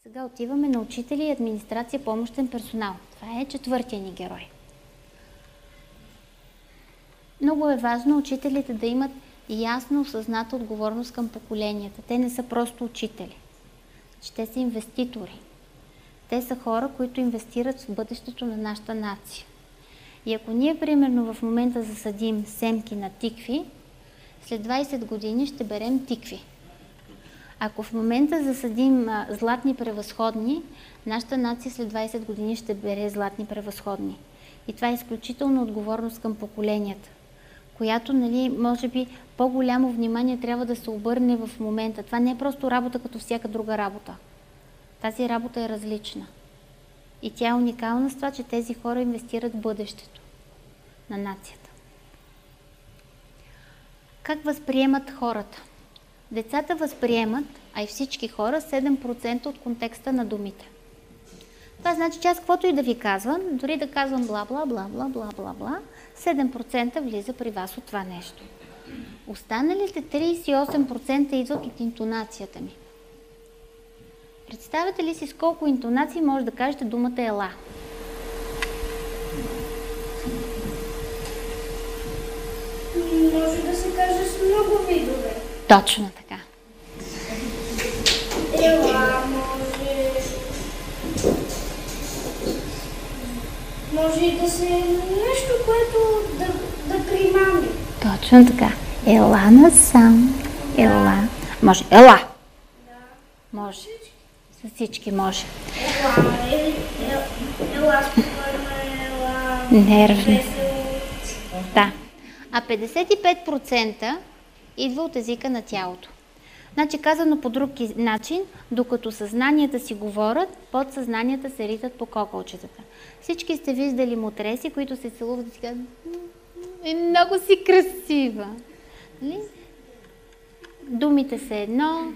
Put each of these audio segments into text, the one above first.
Сега отиваме на учители и администрация, помощен персонал. Това е четвъртия ни герой. Много е важно учителите да имат ясно осъзната отговорност към поколенията. Те не са просто учители. Те са инвеститори. Те са хора, които инвестират в бъдещето на нашата нация. И ако ние, примерно, в момента засадим семки на тикви, след 20 години ще берем тикви. Ако в момента засадим златни превъзходни, нашата нация след 20 години ще бере златни превъзходни. И това е изключително отговорност към поколенията, която, може би, по-голямо внимание трябва да се обърне в момента. Това не е просто работа като всяка друга работа. Тази работа е различна. И тя е уникална с това, че тези хора инвестират в бъдещето на нацията. Как възприемат хората? Децата възприемат, а и всички хора, 7% от контекста на думите. Това значи, че аз каквото и да ви казвам, дори да казвам бла-бла-бла-бла-бла-бла-бла, 7% влиза при вас от това нещо. Останалите 38% идват от интонацията ми. Представете ли си с колко интонации може да кажете думата ела? Може да се каже с много видове. Точно така. Ела, може и да се нещо, което да примами. Точно така. Ела насам. Ела. Може. Ела. Да. Може. С всички може. Ела спокойна, ела Нервна. весело. Да. А 55% идва от езика на тялото. Значи, казано по друг начин, докато съзнанията си говорят, подсъзнанията се ритат по кокълчетата. Всички сте виждали мутреси, които се целуват и си казват: много си красива. Нали? Думите са едно,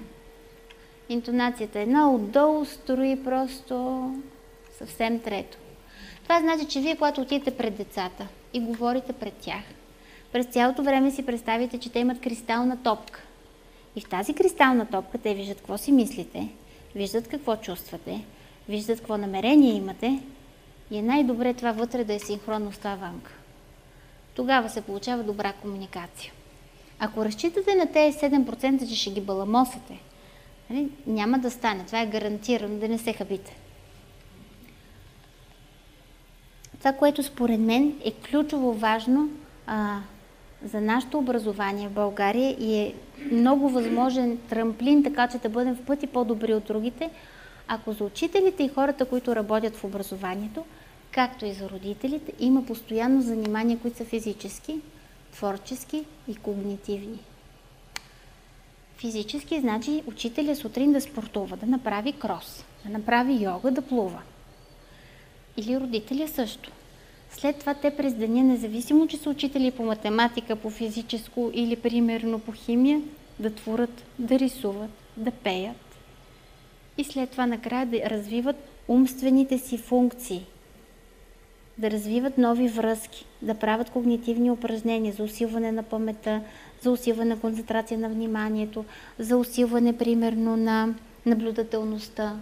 интонацията е едно, отдолу строи просто съвсем трето. Това значи, че вие, когато отидете пред децата и говорите пред тях, през цялото време си представите, че те имат кристална топка. И в тази кристална топка те виждат какво си мислите, виждат какво чувствате, виждат какво намерение имате и е най-добре това вътре да е синхронно с това вънка. Тогава се получава добра комуникация. Ако разчитате на тези 7%, че ще ги баламосате, няма да стане. Това е гарантирано, да не се хабите. Това, което според мен е ключово важно за нашето образование в България и е много възможен трамплин, така че да бъдем в пъти по-добри от другите, ако за учителите и хората, които работят в образованието, както и за родителите, има постоянно занимания, които са физически, творчески и когнитивни. Физически значи учителя сутрин да спортува, да направи крос, да направи йога, да плува. Или родителя също. След това те през деня, независимо, че са учители по математика, по физическо или примерно по химия, да творят, да рисуват, да пеят. И след това накрая да развиват умствените си функции, да развиват нови връзки, да правят когнитивни упражнения за усилване на паметта, за усилване на концентрация на вниманието, за усилване примерно на наблюдателността.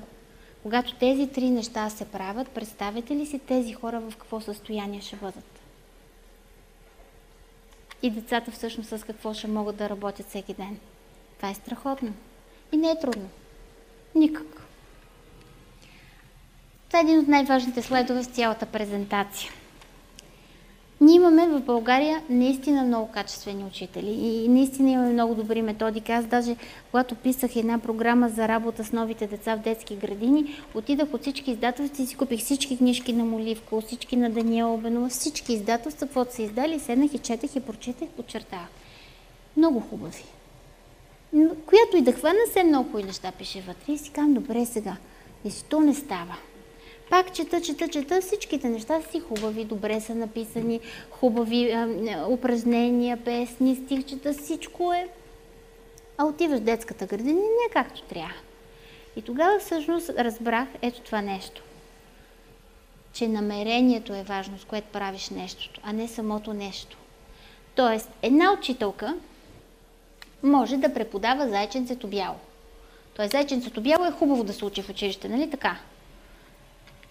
Когато тези три неща се правят, представете ли си тези хора в какво състояние ще бъдат? И децата всъщност с какво ще могат да работят всеки ден? Това е страхотно. И не е трудно. Никак. Това е един от най-важните слайдове в цялата презентация. Ние имаме в България наистина много качествени учители и наистина имаме много добри методики. Аз даже, когато писах една програма за работа с новите деца в детски градини, отидах от всички издателства и си купих всички книжки на Моливко, всички на Даниела Обенова, всички издателства, каквото са издали, седнах и четех и прочетах, подчертавах. Много хубави. Която и да хвана, все много хубави неща пише вътре и си казвам: добре сега. И си то не става. Пак чета, всичките неща си хубави, добре са написани, хубави упражнения, песни, стихчета, всичко е. А отиваш в детската градина и не е както трябва. И тогава всъщност разбрах ето това нещо. Че намерението е важно, с което правиш нещото, а не самото нещо. Тоест, една учителка може да преподава зайченцето бяло. Тоест, зайченцето бяло е хубаво да се учи в училище, нали така?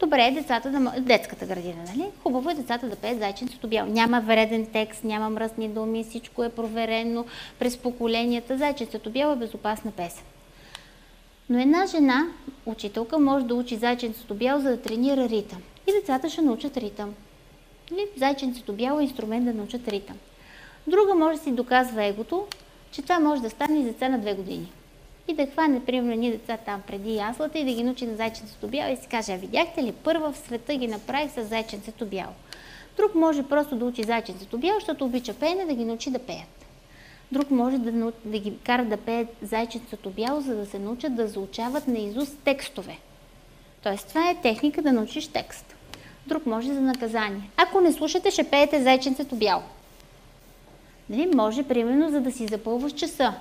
Добре е детската градина, нали? Хубаво е децата да пеят зайченцето бяло. Няма вреден текст, няма мръсни думи, всичко е проверено през поколенията. Зайченцето бяло е безопасна песен. Но една жена, учителка, може да учи зайченцето бяло, за да тренира ритъм. И децата ще научат ритъм. Зайченцето бяло е инструмент да научат ритъм. Друга може да си доказва егото, че това може да стане и деца на 2 години. И да хване, примерно, ни деца там преди яслата и да ги научи на зайченцето бяло и си каже: видяхте ли, първа в света ги направих с зайченцето бяло. Друг може просто да учи зайченцето бяло, защото обича пеене, да ги научи да пеят. Друг може да ги кара да пеят зайченцето бяло, за да се научат да заучават наизуст текстове. Тоест, това е техника да научиш текст. Друг може за наказание. Ако не слушате, ще пеете зайченцето бяло. Нали? Може, примерно, за да си запълваш часа.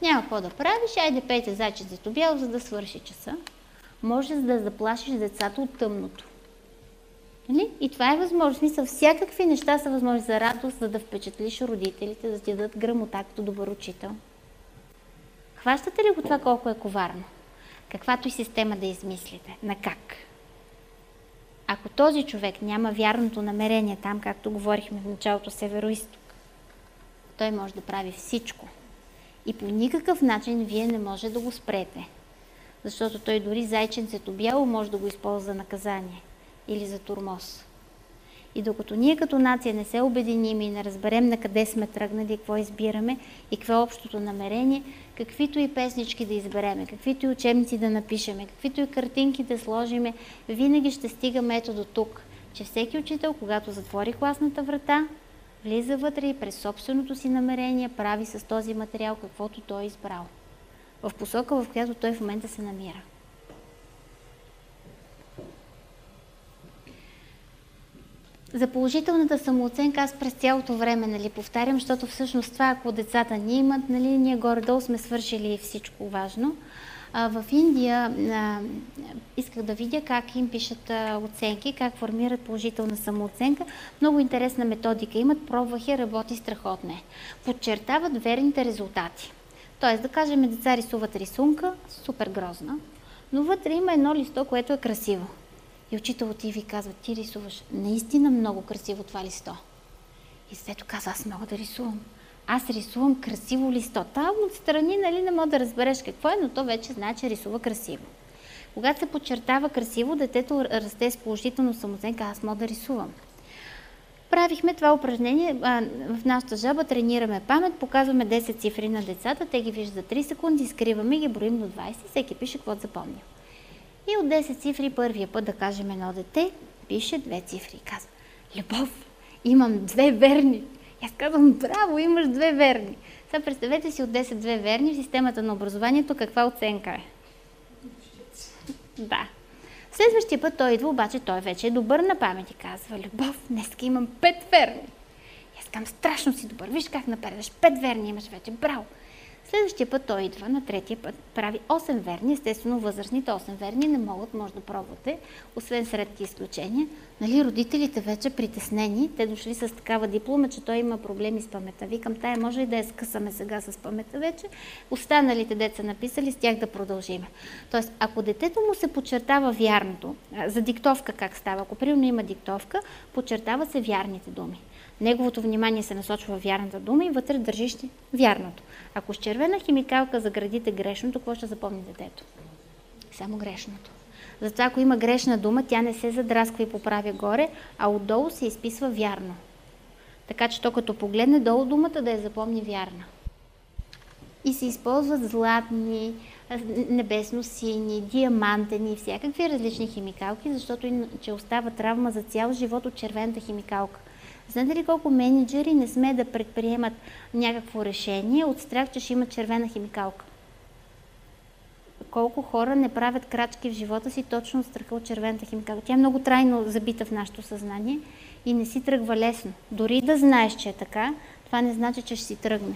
Няма какво да правиш, айде пейте зайченцето бяло, за да свърши часа. Може да заплашиш децата от тъмното. Нали? И това е възможно. В смисъл, всякакви неща са възможни за радост, за да впечатлиш родителите, да ти дадат грамота като добър учител. Хващате ли го това колко е коварно? Каквато и система да измислите. На как? Ако този човек няма вярното намерение там, както говорихме в началото, северо-исток, той може да прави всичко. И по никакъв начин вие не може да го спрете. Защото той дори зайченцето бяло може да го използва за наказание или за тормоз. И докато ние като нация не се обединим и не разберем на къде сме тръгнали, какво избираме и какво е общото намерение, каквито и песнички да избереме, каквито и учебници да напишеме, каквито и картинки да сложиме, винаги ще стигаме ето до тук, че всеки учител, когато затвори класната врата, влиза вътре и през собственото си намерение прави с този материал каквото той е избрал. В посока, в която той в момента се намира. За положителната самооценка аз през цялото време повтарям, защото всъщност това, ако децата ни имат, ние горе-долу сме свършили всичко важно. В Индия исках да видя как им пишат оценки, как формират положителна самооценка. Много интересна методика имат, пробвах я, работи страхотно. Подчертават верните резултати. Тоест, да кажем, деца рисуват рисунка, супер грозна, но вътре има едно листо, което е красиво. И учител ти ви казва: ти рисуваш наистина много красиво това листо. И детето казва: аз мога да рисувам. Аз рисувам красиво листо. Там отстрани не мога да разбереш какво е, но то вече знае, че рисува красиво. Когато се подчертава красиво, детето расте с положително самооценка: аз мога да рисувам. Правихме това упражнение в нашата жаба, тренираме памет, показваме 10 цифри на децата, те ги виждат за 3 секунди, изкриваме ги, броим до 20, всеки пише какво запомня. И от 10 цифри първия път, да кажем, едно дете пише 2 цифри и казва: Любов, имам 2 верни. И аз казвам: браво, имаш 2 верни. Сега представете си от 10 2 верни в системата на образованието, каква оценка е. Да. Следващия път той идва, обаче той вече е добър на памет и казва: Любов, днеска имам 5 верни. И аз казвам: страшно си добър, виж как напредаш, 5 верни имаш вече, браво. Следващия път той идва, на третия път прави 8 верни. Естествено, възрастните 8 верни не могат, може да пробвате, освен с редки изключения. Родителите вече притеснени, те дошли с такава диплома, че той има проблеми с паметта. Викам: тая може и да я скъсаме сега с паметта вече. Останалите деца написали, с тях да продължиме. Тоест, ако детето му се подчертава вярното, за диктовка как става, ако примерно има диктовка, подчертава се вярните думи. Неговото внимание се насочва в вярната дума и вътре държиш вярното. Ако с червена химикалка заградите грешното, какво ще запомни детето? Само грешното. Затова, ако има грешна дума, тя не се задрасква и поправя горе, а отдолу се изписва вярно. Така че то като погледне долу думата, да я запомни вярна. И се използват златни, небесно-сини, диамантени, всякакви различни химикалки, защото иначе остава травма за цял живот от червената химикалка. Знаете ли колко менеджери не сме да предприемат някакво решение от страх, че ще имат червена химикалка? Колко хора не правят крачки в живота си точно от страха от червената химикалка? Тя е много трайно забита в нашето съзнание и не си тръгва лесно. Дори да знаеш, че е така, това не значи, че ще си тръгне.